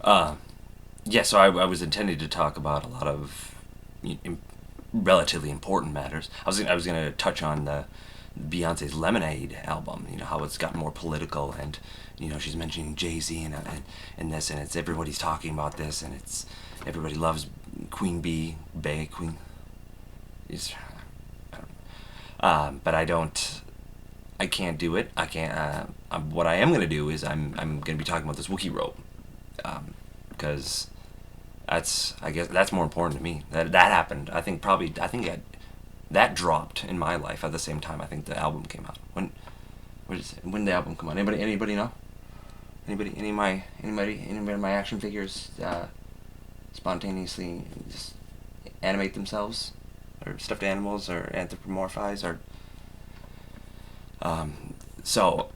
Yeah, so I was intending to talk about a lot of relatively important matters. I was gonna touch on the Beyonce's Lemonade album. You know how it's gotten more political, and she's mentioning Jay-Z and this, and it's everybody's talking about this, and it's everybody loves Queen Bee, Bay Queen. Is but I don't. I can't do it. I can't. What I am gonna do is I'm gonna be talking about this Wookiee robe, because I guess that's more important to me. That happened. I think that dropped in my life at the same time I think the album came out. When did the album come out? Anybody know? Anybody of my action figures spontaneously just animate themselves, or stuffed animals, or anthropomorphize, or so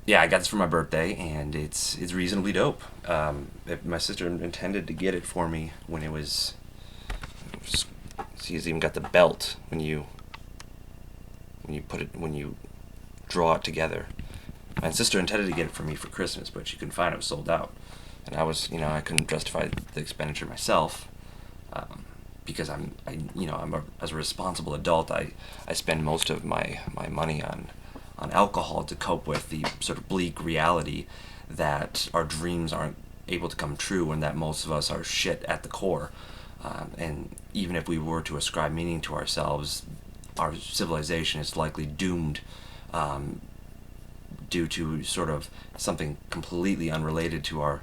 yeah, I got this for my birthday, and it's reasonably dope. My sister intended to get it for me when it was. She's even got the belt when you draw it together. My sister intended to get it for me for Christmas, but she couldn't find it. It was sold out, and I couldn't justify the expenditure myself, because as a responsible adult, I spend most of my money on alcohol to cope with the sort of bleak reality that our dreams aren't able to come true, and that most of us are shit at the core. And even if we were to ascribe meaning to ourselves, our civilization is likely doomed, due to sort of something completely unrelated to our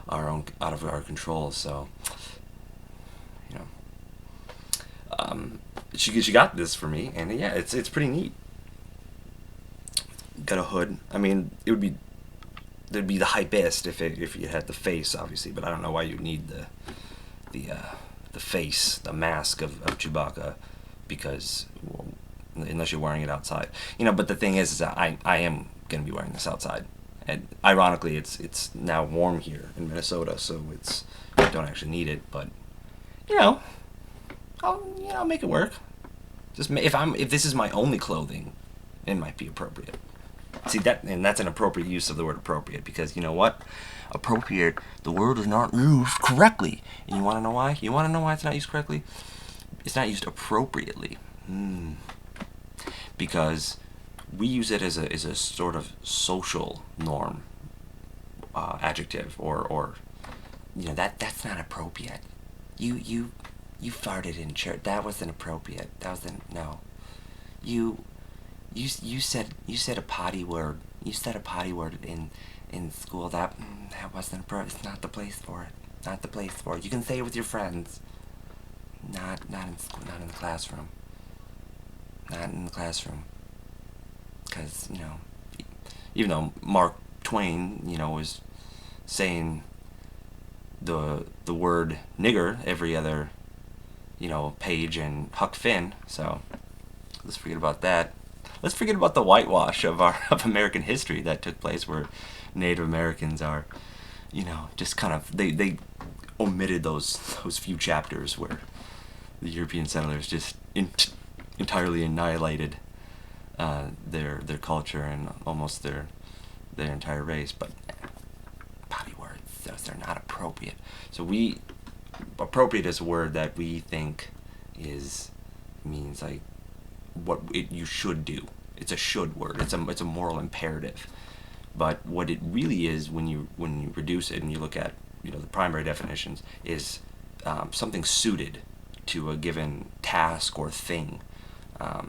own, out of our control. So, you know, she got this for me, and yeah, it's pretty neat. Got a hood. I mean, there'd be the hypest if you had the face, obviously, but I don't know why you need the the face, the mask of Chewbacca, because, well, unless you're wearing it outside, But the thing is that I am gonna be wearing this outside, and ironically, it's now warm here in Minnesota, so I don't actually need it, but you know, I'll make it work. Just if this is my only clothing, it might be appropriate. See that, and that's an appropriate use of the word appropriate, because you know what? Appropriate, the word is not used correctly, and you want to know why? You want to know why it's not used correctly? It's not used appropriately, because we use it as a sort of social norm, adjective, or that's not appropriate. You farted in church. That wasn't appropriate. That wasn't no. You you said a potty word. You said a potty word in school. That wasn't appropriate. It's not the place for it. Not the place for it. You can say it with your friends. Not in school. Not in the classroom. Not in the classroom. Because even though Mark Twain was saying the word nigger every other page in Huck Finn, so let's forget about that. Let's forget about the whitewash of American history that took place, where Native Americans are, just kind of they omitted those few chapters where the European settlers just entirely annihilated their culture and almost their entire race. But potty words, they're not appropriate. So appropriate is a word that we think means like you should do. It's a should word. It's a moral imperative. But what it really is, when you reduce it and you look at the primary definitions, is something suited to a given task or thing.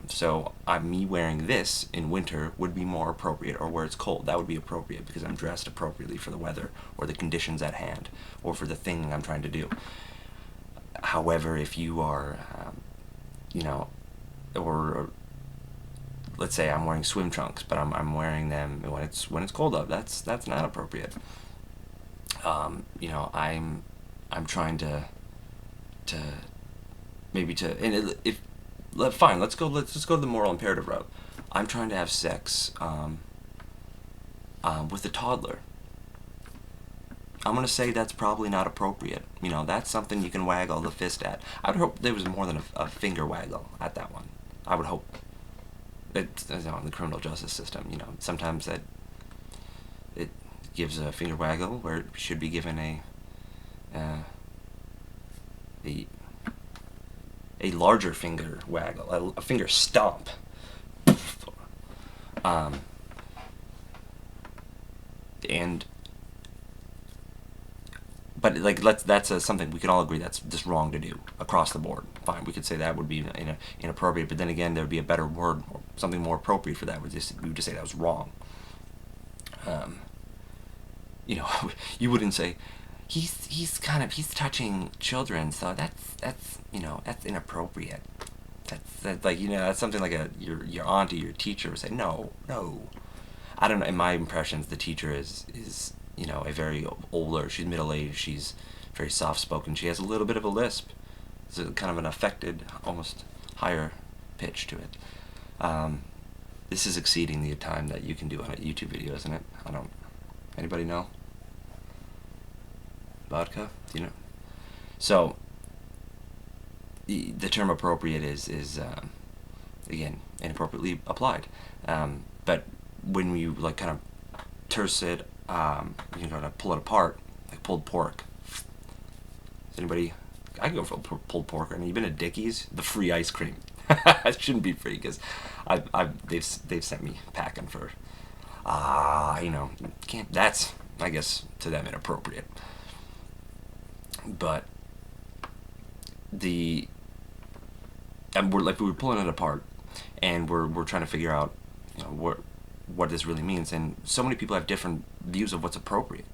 So me wearing this in winter would be more appropriate, or where it's cold, that would be appropriate because I'm dressed appropriately for the weather or the conditions at hand or for the thing I'm trying to do. However, if you are, or let's say I'm wearing swim trunks, but I'm wearing them when it's cold up, that's not appropriate. I'm trying to maybe to and if fine, let's just go to the moral imperative route. I'm trying to have sex with a toddler. I'm gonna say that's probably not appropriate. That's something you can waggle the fist at. I would hope there was more than a finger waggle at that one. I would hope. It's in the criminal justice system. Sometimes that it gives a finger waggle where it should be given a larger finger waggle, a finger stomp. And but like that's something we can all agree that's just wrong to do across the board. Fine, we could say that would be inappropriate, but then again, there would be a better word, or something more appropriate for that. We would just say that was wrong. You know, you wouldn't say he's touching children, so that's inappropriate. That's like that's something like your auntie, your teacher would say. No, no. I don't know. In my impressions, the teacher is a very older. She's middle aged. She's very soft spoken. She has a little bit of a lisp. It's kind of an affected, almost higher pitch to it. This is exceeding the time that you can do on a YouTube video, isn't it? I don't. Anybody know? Vodka? Do you know? So the term appropriate is again inappropriately applied. But when you like kind of terse it, to pull it apart, like pulled pork. Is anybody? I can go for pulled pork. You've been to Dickie's? The free ice cream. It shouldn't be free because they've sent me packing for can't. That's, I guess, to them inappropriate. But we were pulling it apart, and we're trying to figure out what this really means, and so many people have different views of what's appropriate,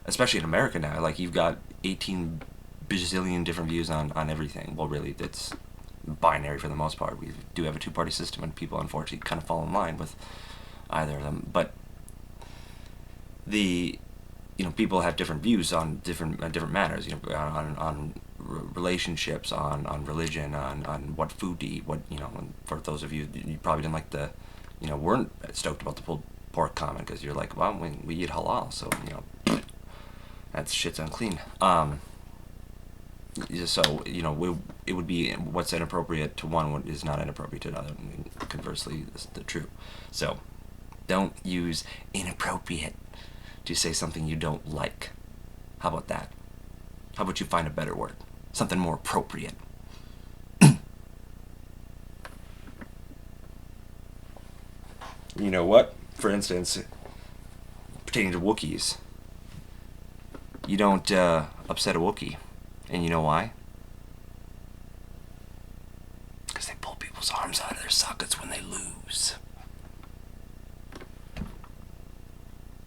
especially in America now. Like, you've got 18 bazillion different views on everything. Well, really, it's binary for the most part. We do have a two-party system, and people unfortunately kind of fall in line with either of them. But people have different views on different matters. On relationships, on religion, on what food to eat. And for those of you probably didn't like weren't stoked about the pulled pork comment because you're like, well, we eat halal, so that shit's unclean. So it would be what's inappropriate to one is not inappropriate to another, and conversely, it's the true. So don't use inappropriate to say something you don't like. How about that? How about you find a better word, something more appropriate? You know what? For instance, pertaining to Wookiees, you don't upset a Wookiee. And you know why? Because they pull people's arms out of their sockets when they lose.